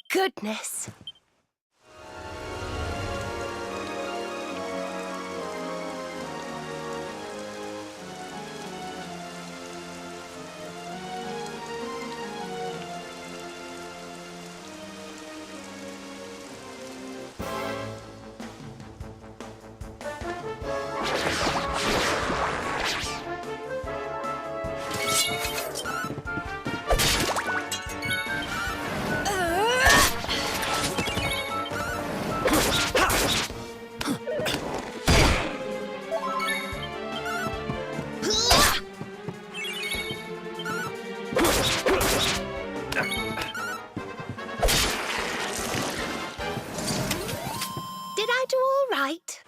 Goodness. Did I do all right?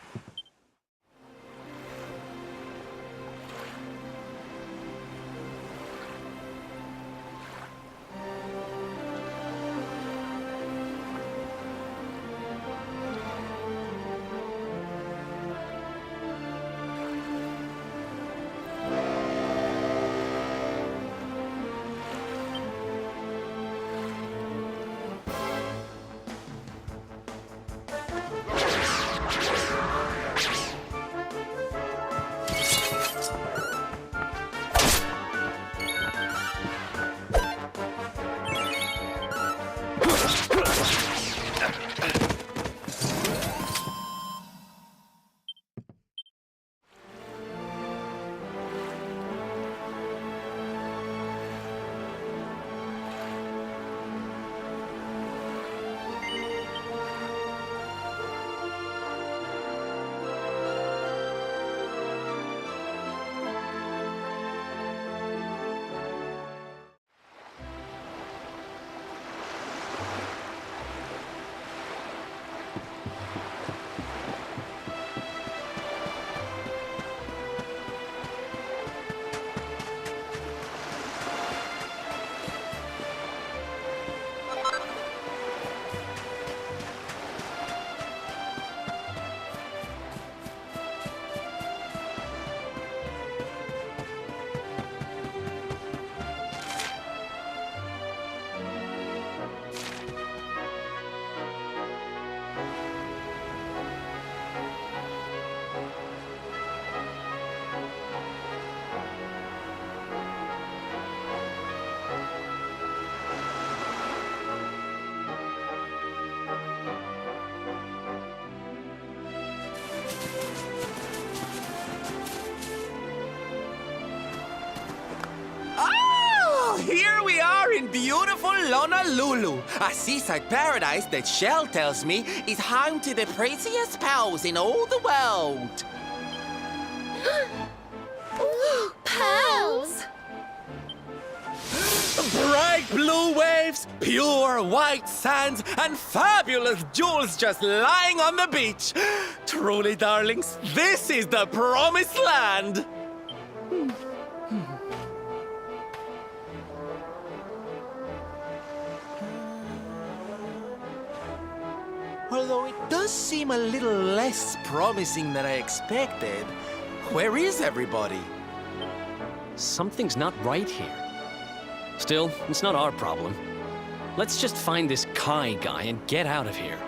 Here we are in beautiful Honolulu, a seaside paradise that Shell tells me is home to the prettiest pearls in all the world. Ooh, pearls! Bright blue waves, pure white sands, and fabulous jewels just lying on the beach. Truly, darlings, this is the promised land. Although it does seem a little less promising than I expected, where is everybody? Something's not right here. Still, it's not our problem. Let's just find this Kai guy and get out of here.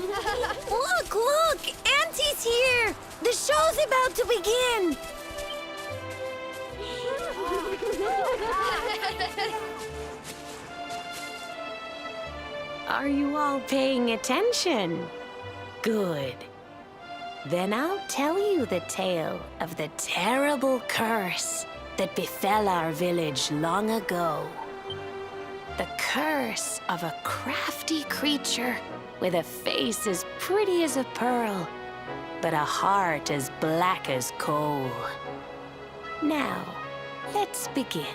Look, look! Auntie's here! The show's about to begin! Are you all paying attention? Good. Then I'll tell you the tale of the terrible curse that befell our village long ago. The curse of a crafty creature with a face as pretty as a pearl, but a heart as black as coal. Now, let's begin.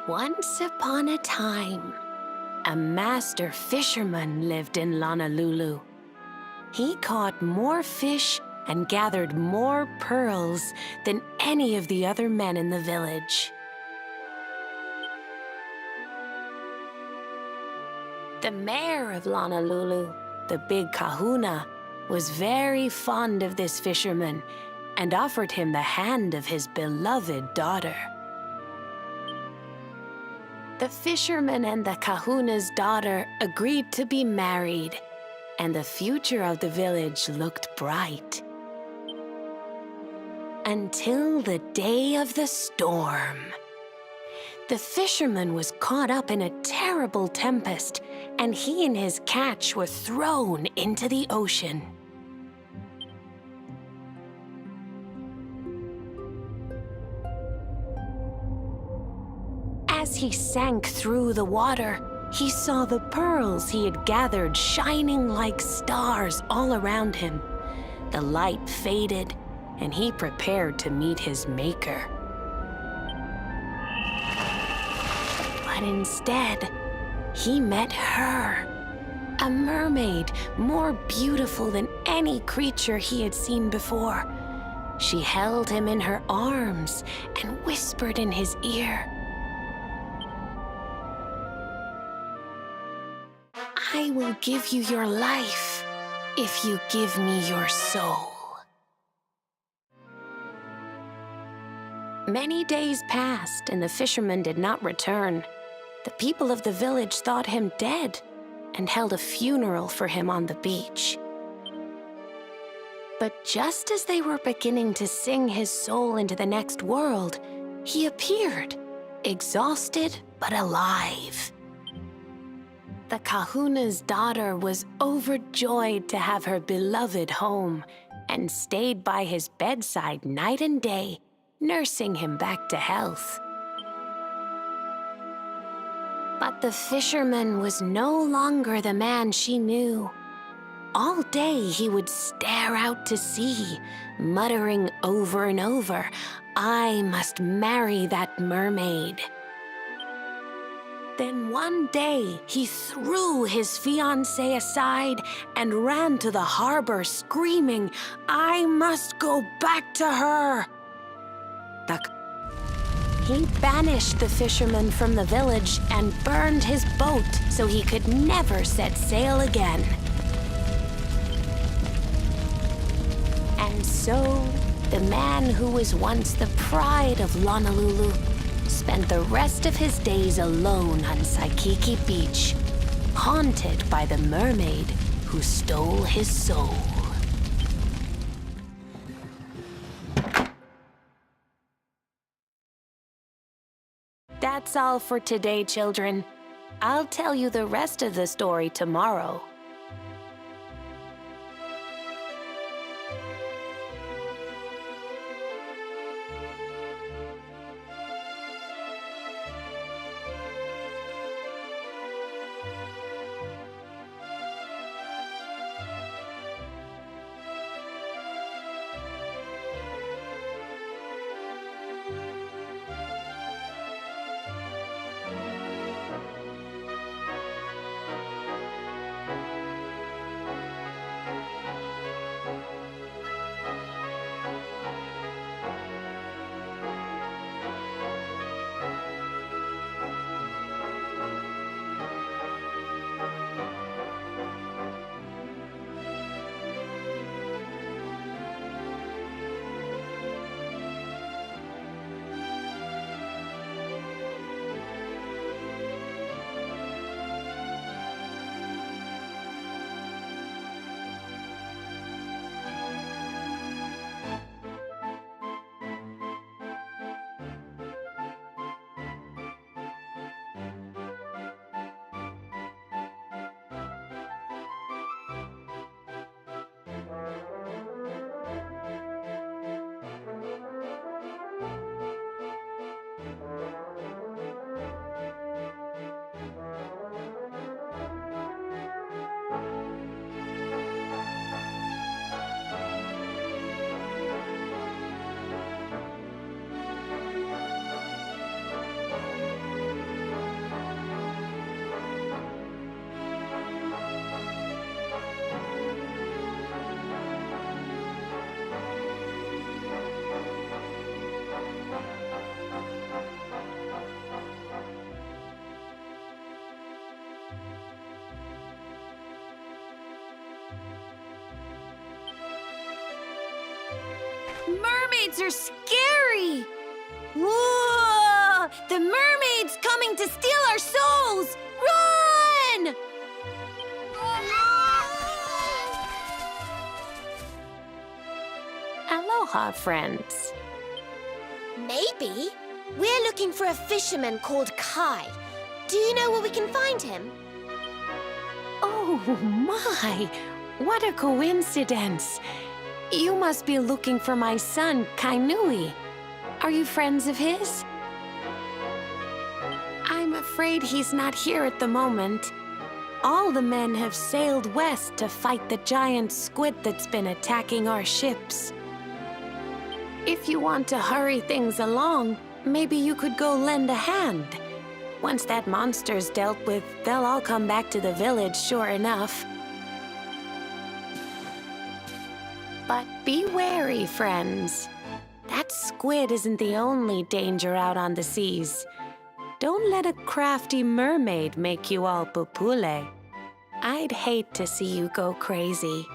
Once upon a time, a master fisherman lived in Honolulu. He caught more fish and gathered more pearls than any of the other men in the village. The mayor of Honolulu, the big kahuna, was very fond of this fisherman and offered him the hand of his beloved daughter. The fisherman and the kahuna's daughter agreed to be married, and the future of the village looked bright. Until the day of the storm. The fisherman was caught up in a terrible tempest, and he and his catch were thrown into the ocean. As he sank through the water, he saw the pearls he had gathered shining like stars all around him. The light faded, and he prepared to meet his maker. But instead, he met her, a mermaid more beautiful than any creature he had seen before. She held him in her arms and whispered in his ear, "I will give you your life if you give me your soul." Many days passed, and the fisherman did not return. The people of the village thought him dead and held a funeral for him on the beach. But just as they were beginning to sing his soul into the next world, he appeared, exhausted but alive. The kahuna's daughter was overjoyed to have her beloved home and stayed by his bedside night and day, nursing him back to health. But the fisherman was no longer the man she knew. All day he would stare out to sea, muttering over and over, "I must marry that mermaid." Then one day, he threw his fiancée aside and ran to the harbor screaming, "I must go back to her!" He banished the fisherman from the village and burned his boat so he could never set sail again. And so, the man who was once the pride of Honolulu spent the rest of his days alone on Saikiki Beach, haunted by the mermaid who stole his soul. That's all for today, children. I'll tell you the rest of the story tomorrow. mermaids are scary! Whoa! The mermaid's coming to steal our souls! Run! Aloha, friends. Maybe. We're looking for a fisherman called Kai. Do you know where we can find him? Oh my! What a coincidence! You must be looking for my son, Kainui. Are you friends of his? I'm afraid he's not here at the moment. All the men have sailed west to fight the giant squid that's been attacking our ships. If you want to hurry things along, maybe you could go lend a hand. Once that monster's dealt with, they'll all come back to the village, sure enough. But be wary, friends. That squid isn't the only danger out on the seas. Don't let a crafty mermaid make you all pupule. I'd hate to see you go crazy.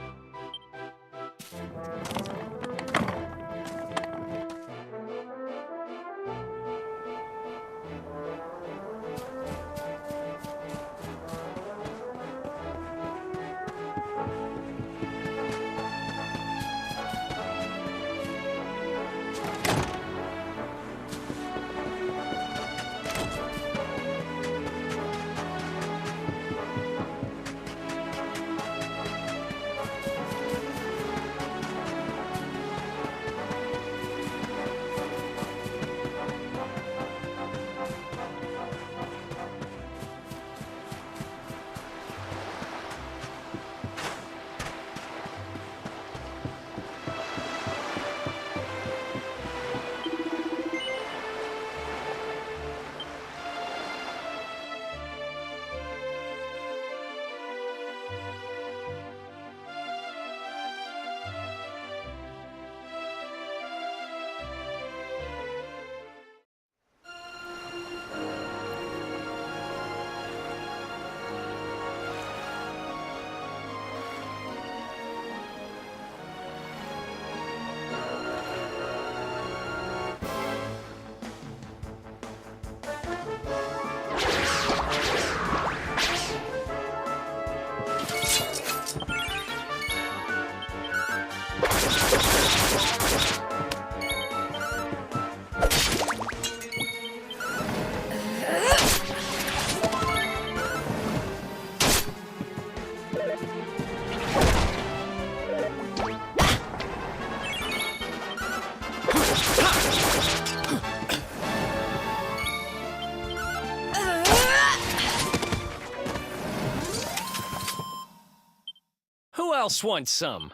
Who else wants some?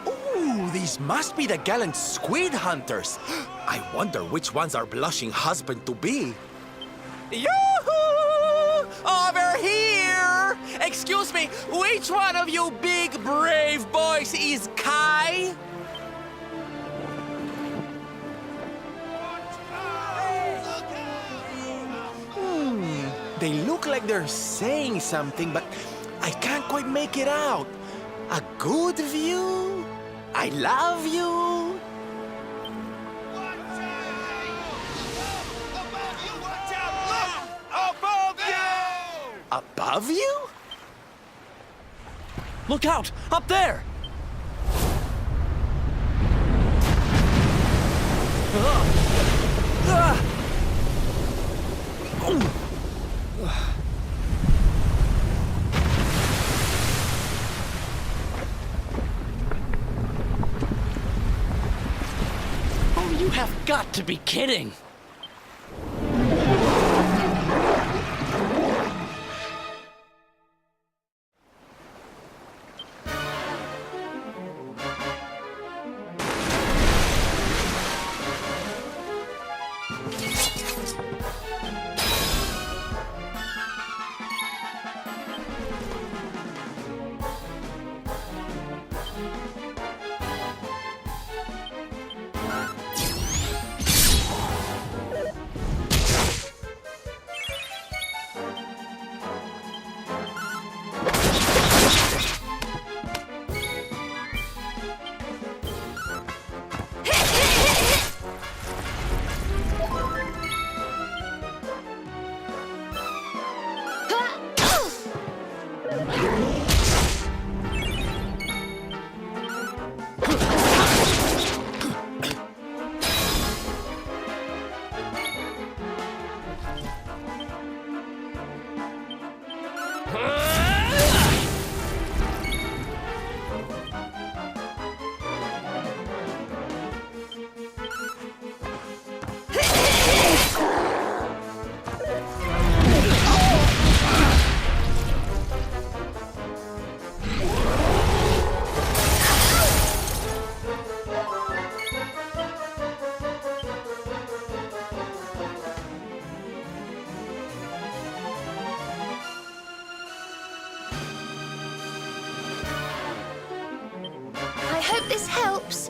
Ooh, these must be the gallant squid hunters. I wonder which one's our blushing husband to be. Yoo-hoo! Over here! Excuse me, which one of you big brave boys is Kai? They look like they're saying something, but I can't quite make it out. A good view? I love you? Above you? Look out! Up there! Oh, you have got to be kidding! I hope this helps.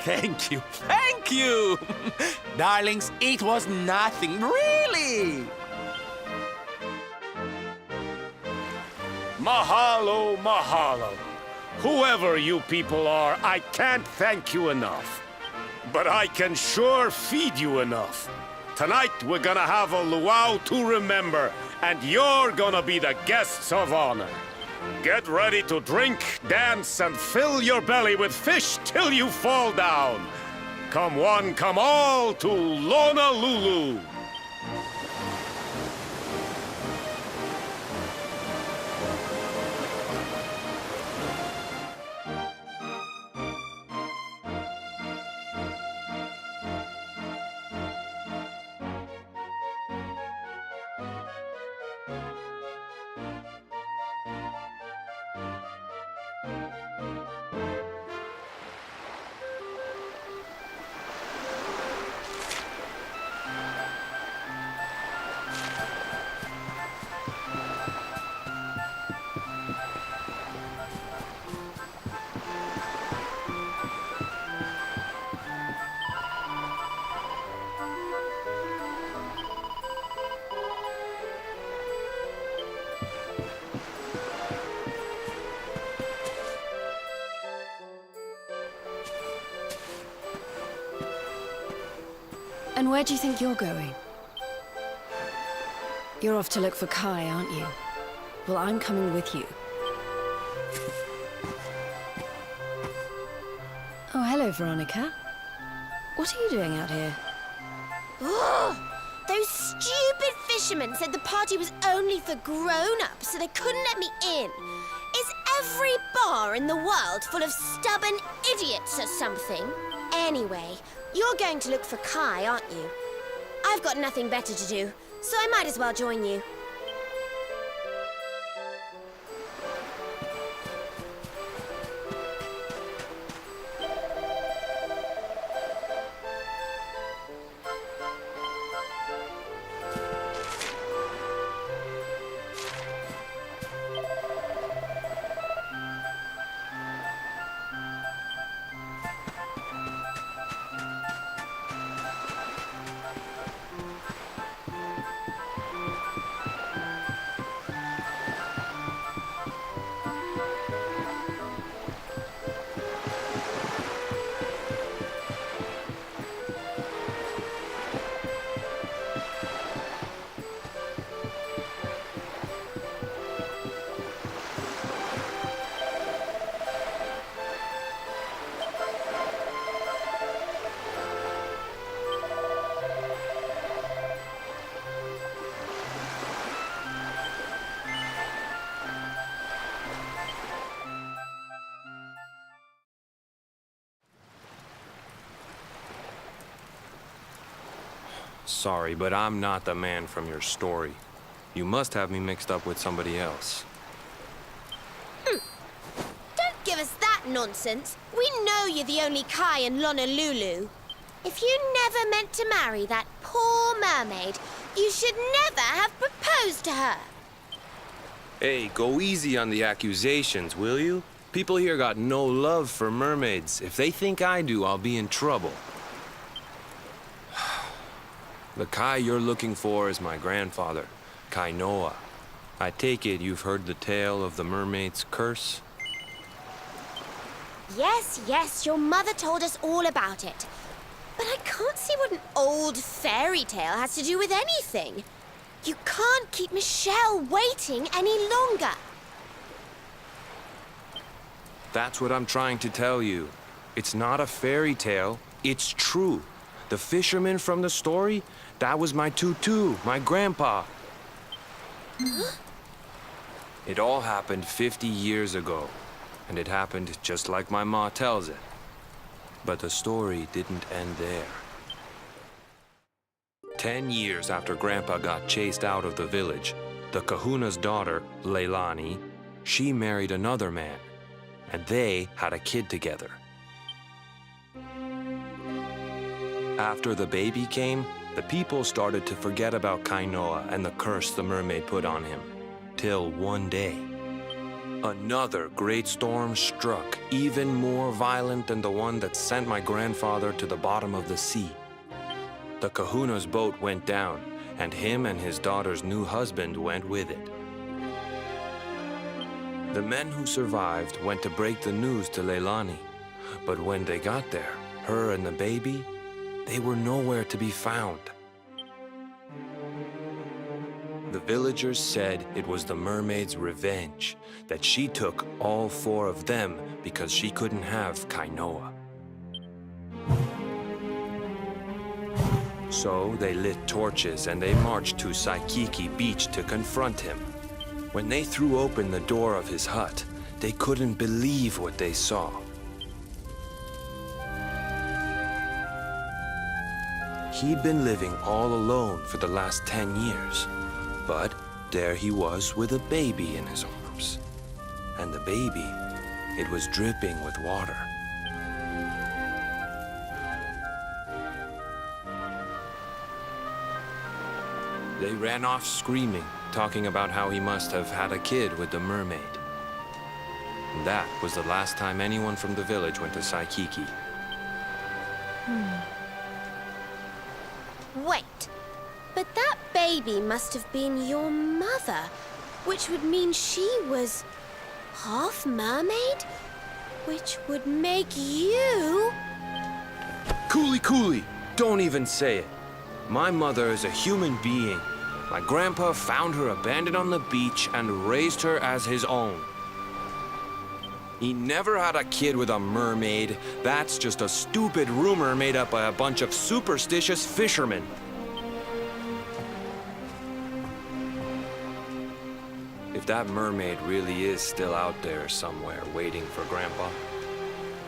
Thank you, thank you! Darlings, it was nothing, really! Mahalo, mahalo. Whoever you people are, I can't thank you enough. But I can sure feed you enough. Tonight, we're gonna have a luau to remember, and you're gonna be the guests of honor. Get ready to drink, dance, and fill your belly with fish till you fall down. Come one, come all to Lona Lulu. And where do you think you're going? You're off to look for Kai, aren't you? Well, I'm coming with you. Oh, hello, Veronica. What are you doing out here? Ugh! Those stupid fishermen said the party was only for grown-ups, so they couldn't let me in. Is every bar in the world full of stubborn idiots or something? Anyway, you're going to look for Kai, aren't you? I've got nothing better to do, so I might as well join you. Sorry, but I'm not the man from your story. You must have me mixed up with somebody else. Don't give us that nonsense. We know you're the only Kai in Honolulu. If you never meant to marry that poor mermaid, you should never have proposed to her. Hey, go easy on the accusations, will you? People here got no love for mermaids. If they think I do, I'll be in trouble. The Kai you're looking for is my grandfather, Kainoa. I take it you've heard the tale of the mermaid's curse? Yes, yes, your mother told us all about it. But I can't see what an old fairy tale has to do with anything. You can't keep Michelle waiting any longer. That's what I'm trying to tell you. It's not a fairy tale, it's true. The fisherman from the story, that was my tutu, my grandpa. It all happened 50 years ago, and it happened just like my ma tells it. But the story didn't end there. 10 years after Grandpa got chased out of the village, the kahuna's daughter, Leilani, she married another man, and they had a kid together. After the baby came, the people started to forget about Kainoa and the curse the mermaid put on him. Till one day, another great storm struck, even more violent than the one that sent my grandfather to the bottom of the sea. The kahuna's boat went down, and him and his daughter's new husband went with it. The men who survived went to break the news to Leilani, but when they got there, her and the baby, they were nowhere to be found. The villagers said it was the mermaid's revenge, that she took all 4 of them because she couldn't have Kainoa. So they lit torches and they marched to Saikiki Beach to confront him. When they threw open the door of his hut, they couldn't believe what they saw. He'd been living all alone for the last 10 years, but there he was with a baby in his arms. And the baby, it was dripping with water. They ran off screaming, talking about how he must have had a kid with the mermaid. And that was the last time anyone from the village went to Saikiki. Wait, but that baby must have been your mother, which would mean she was half mermaid, which would make you... Cooley, don't even say it. My mother is a human being. My grandpa found her abandoned on the beach and raised her as his own. He never had a kid with a mermaid. That's just a stupid rumor made up by a bunch of superstitious fishermen. If that mermaid really is still out there somewhere waiting for Grandpa,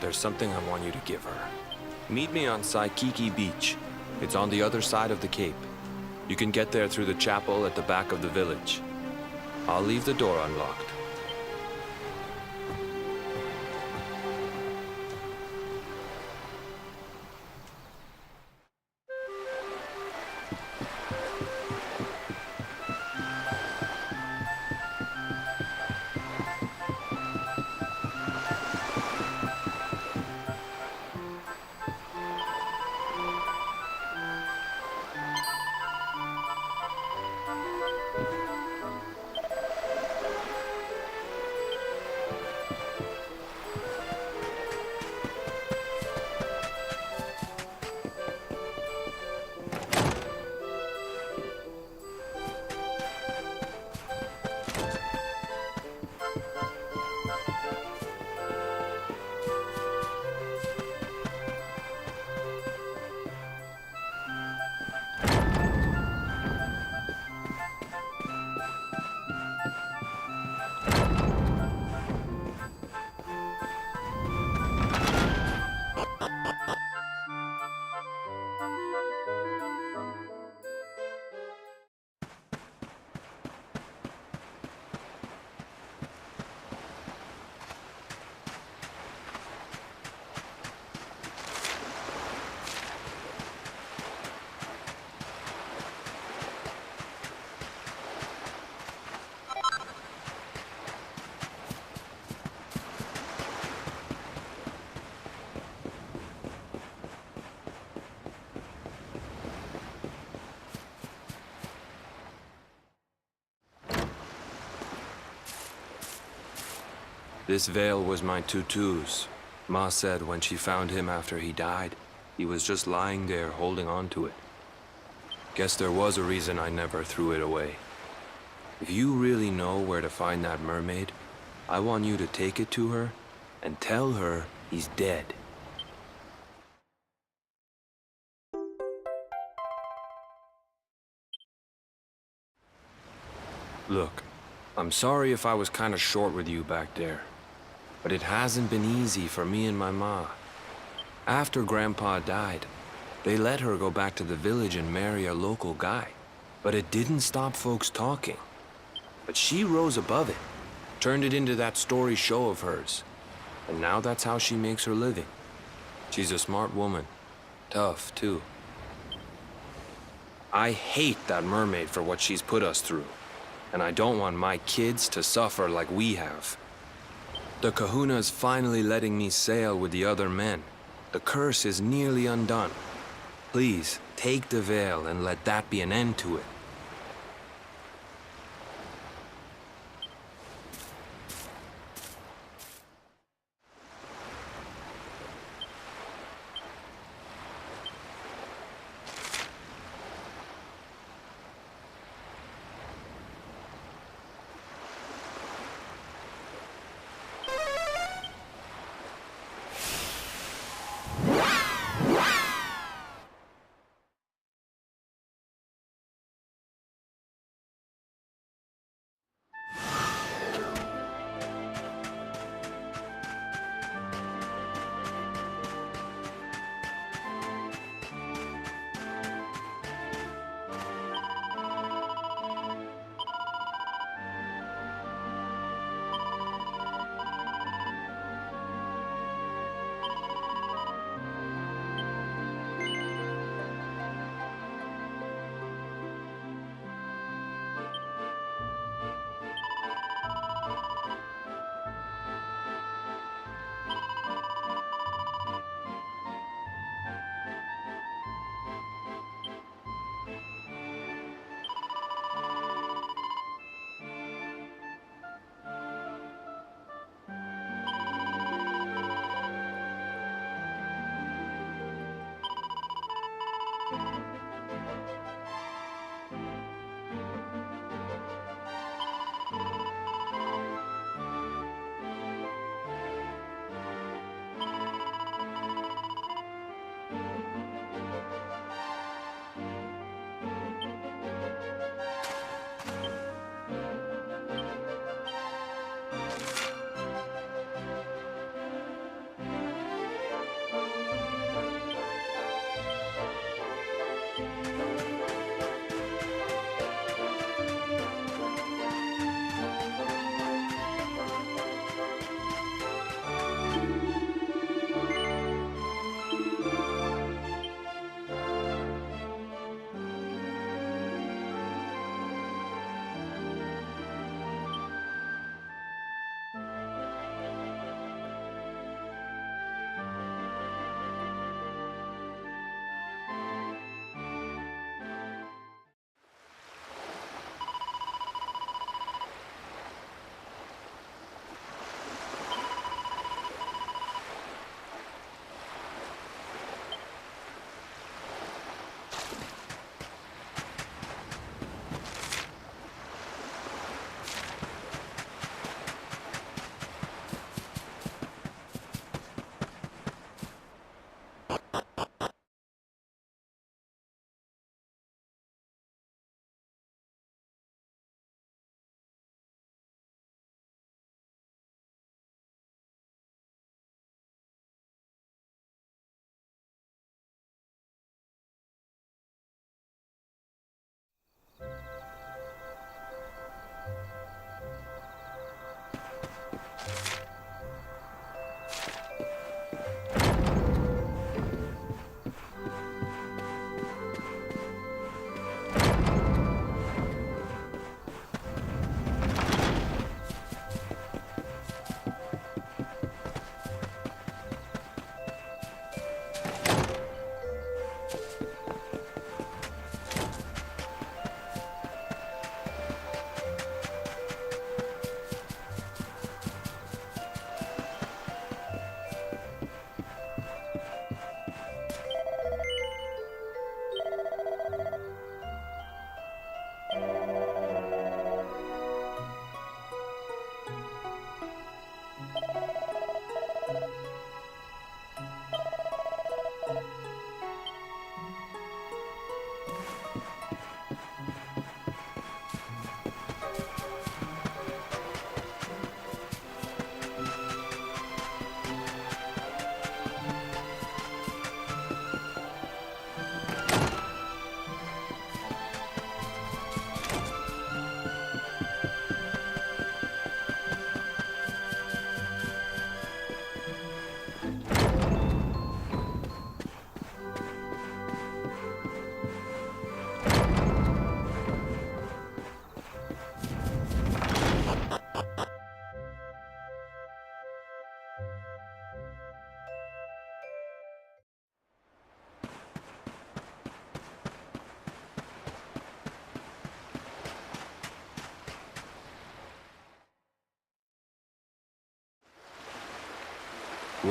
there's something I want you to give her. Meet me on Saikiki Beach. It's on the other side of the cape. You can get there through the chapel at the back of the village. I'll leave the door unlocked. This veil was my tutu's. Ma said when she found him after he died, he was just lying there holding on to it. Guess there was a reason I never threw it away. If you really know where to find that mermaid, I want you to take it to her and tell her he's dead. Look, I'm sorry if I was kinda short with you back there, but it hasn't been easy for me and my ma. After Grandpa died, they let her go back to the village and marry a local guy, but it didn't stop folks talking. But she rose above it, turned it into that story show of hers, and now that's how she makes her living. She's a smart woman, tough too. I hate that mermaid for what she's put us through, and I don't want my kids to suffer like we have. The kahuna's finally letting me sail with the other men. The curse is nearly undone. Please, take the veil and let that be an end to it.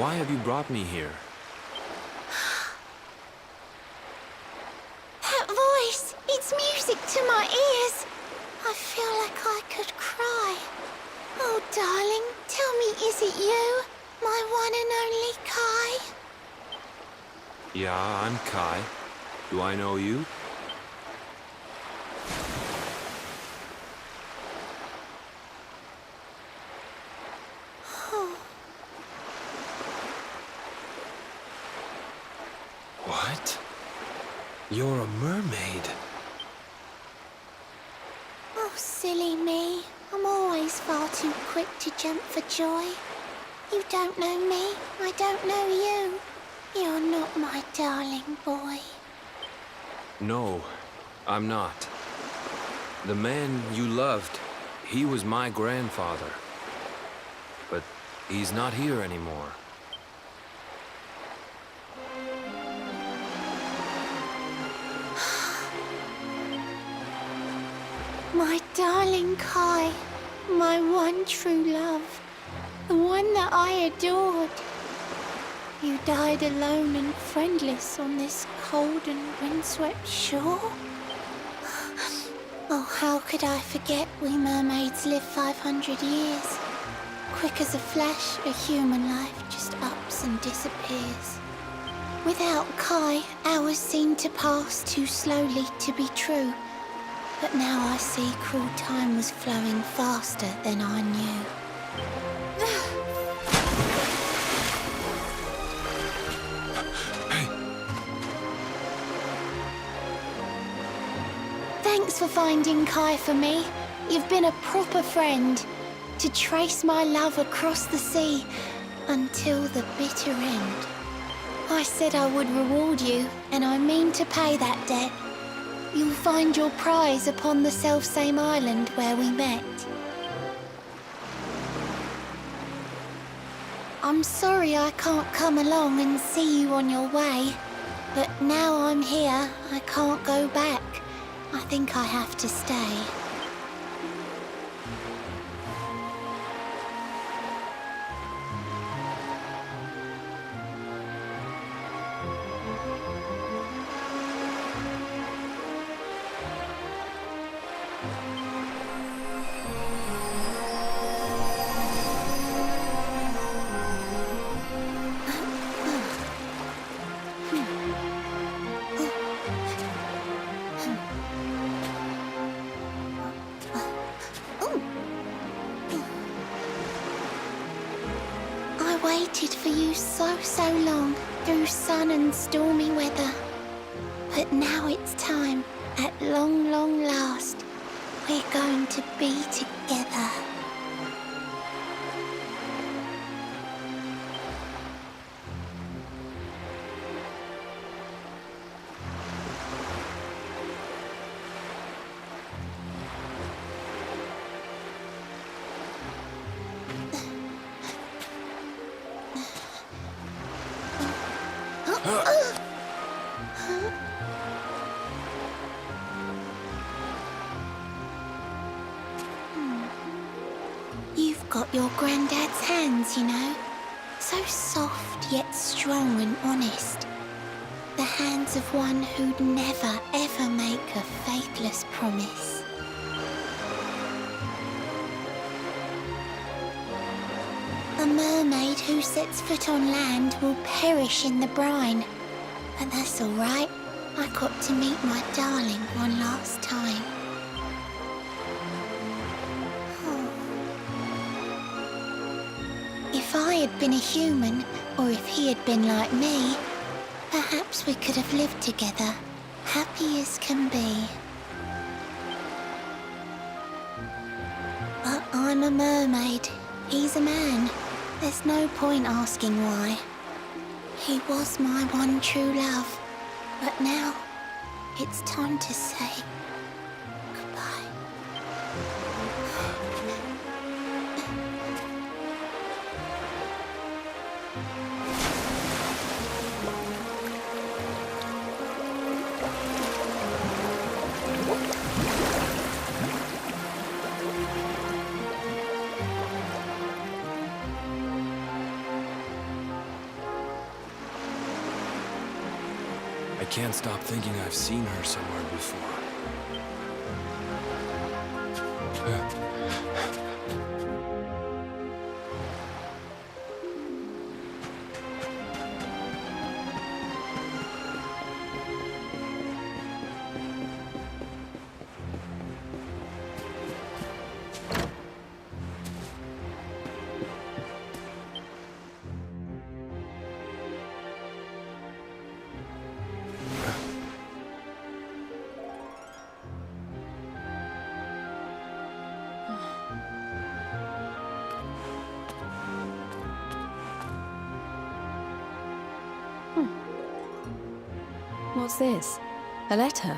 Why have you brought me here? That voice! It's music to my ears! I feel like I could cry. Oh, darling, tell me, is it you? My one and only Kai? Yeah, I'm Kai. Do I know you? What? You're a mermaid. Oh, silly me. I'm always far too quick to jump for joy. You don't know me, I don't know you. You're not my darling boy. No, I'm not. The man you loved, he was my grandfather. But he's not here anymore. My darling Kai, my one true love, the one that I adored. You died alone and friendless on this cold and windswept shore? Oh, how could I forget we mermaids live 500 years? Quick as a flash, a human life just ups and disappears. Without Kai, hours seem to pass too slowly to be true. But now I see cruel time was flowing faster than I knew. Thanks for finding Kai for me. You've been a proper friend. To trace my love across the sea until the bitter end. I said I would reward you, and I mean to pay that debt. You'll find your prize upon the selfsame island where we met. I'm sorry I can't come along and see you on your way, but now I'm here, I can't go back. I think I have to stay. I waited for you so long, through sun and stormy weather. But now it's time, at long last, we're going to be together. You've got your granddad's hands, you know. So soft yet strong and honest. The hands of one who'd never ever make a faithless promise. A mermaid who sets foot on land will perish in the brine. But that's all right. I got to meet my darling one last time. If I had been a human, or if he had been like me, perhaps we could have lived together, happy as can be. But I'm a mermaid, he's a man. There's no point asking why. He was my one true love, but now it's time to say goodbye. I can't stop thinking I've seen her somewhere before. What's this? A letter?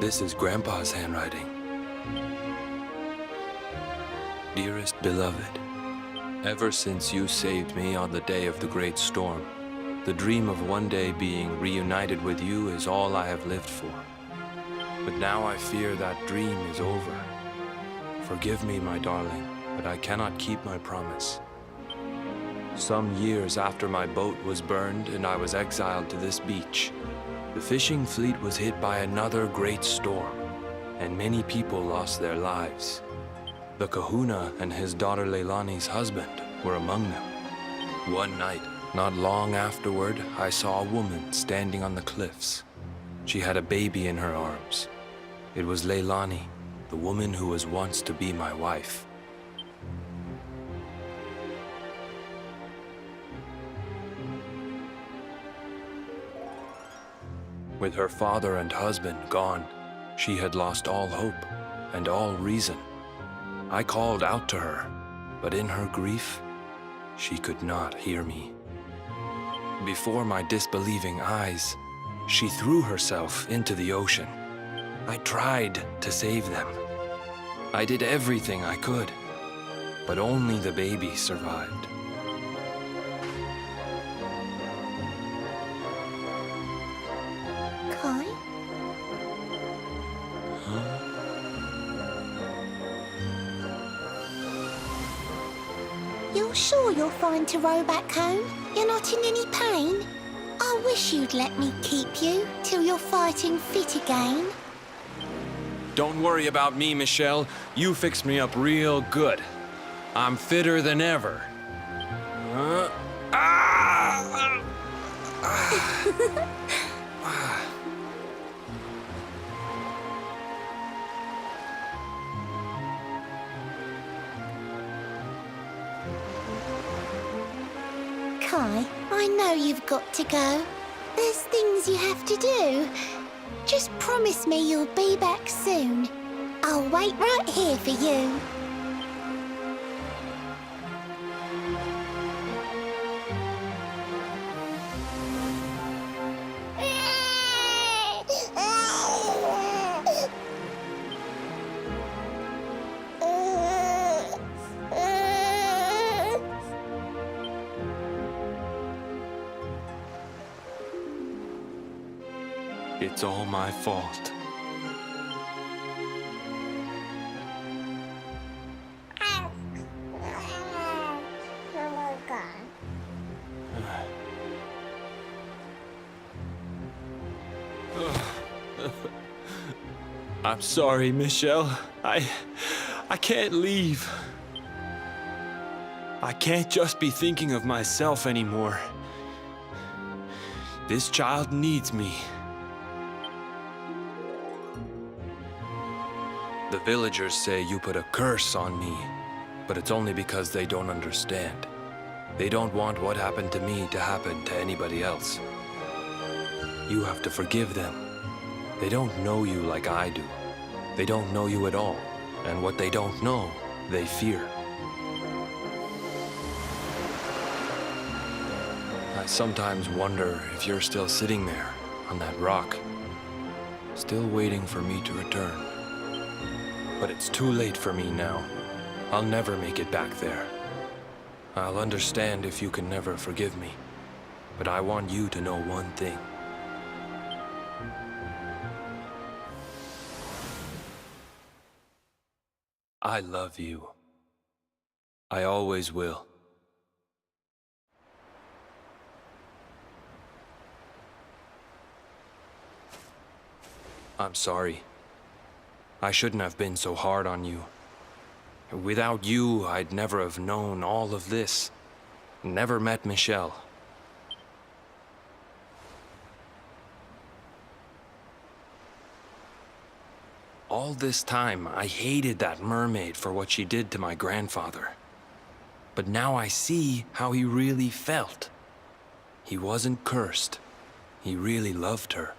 This is Grandpa's handwriting. Dearest beloved, ever since you saved me on the day of the great storm, the dream of one day being reunited with you is all I have lived for. But now I fear that dream is over. Forgive me, my darling, but I cannot keep my promise. Some years after my boat was burned and I was exiled to this beach, the fishing fleet was hit by another great storm, and many people lost their lives. The kahuna and his daughter Leilani's husband were among them. One night, not long afterward, I saw a woman standing on the cliffs. She had a baby in her arms. It was Leilani, the woman who was once to be my wife. With her father and husband gone, she had lost all hope and all reason. I called out to her, but in her grief, she could not hear me. Before my disbelieving eyes, she threw herself into the ocean. I tried to save them. I did everything I could, but only the baby survived. Kai? You're sure you're fine to row back home? You're not in any pain? I wish you'd let me keep you till you're fighting fit again. Don't worry about me, Michelle. You fixed me up real good. I'm fitter than ever. Kai, I know you've got to go. There's things you have to do. Just promise me you'll be back soon. I'll wait right here for you. It's all my fault. I'm sorry, Michelle. I can't leave. I can't just be thinking of myself anymore. This child needs me. The villagers say you put a curse on me, but it's only because they don't understand. They don't want what happened to me to happen to anybody else. You have to forgive them. They don't know you like I do. They don't know you at all. And what they don't know, they fear. I sometimes wonder if you're still sitting there on that rock, still waiting for me to return. But it's too late for me now. I'll never make it back there. I'll understand if you can never forgive me. But I want you to know one thing. I love you. I always will. I'm sorry. I shouldn't have been so hard on you. Without you, I'd never have known all of this. Never met Michelle. All this time, I hated that mermaid for what she did to my grandfather. But now I see how he really felt. He wasn't cursed. He really loved her.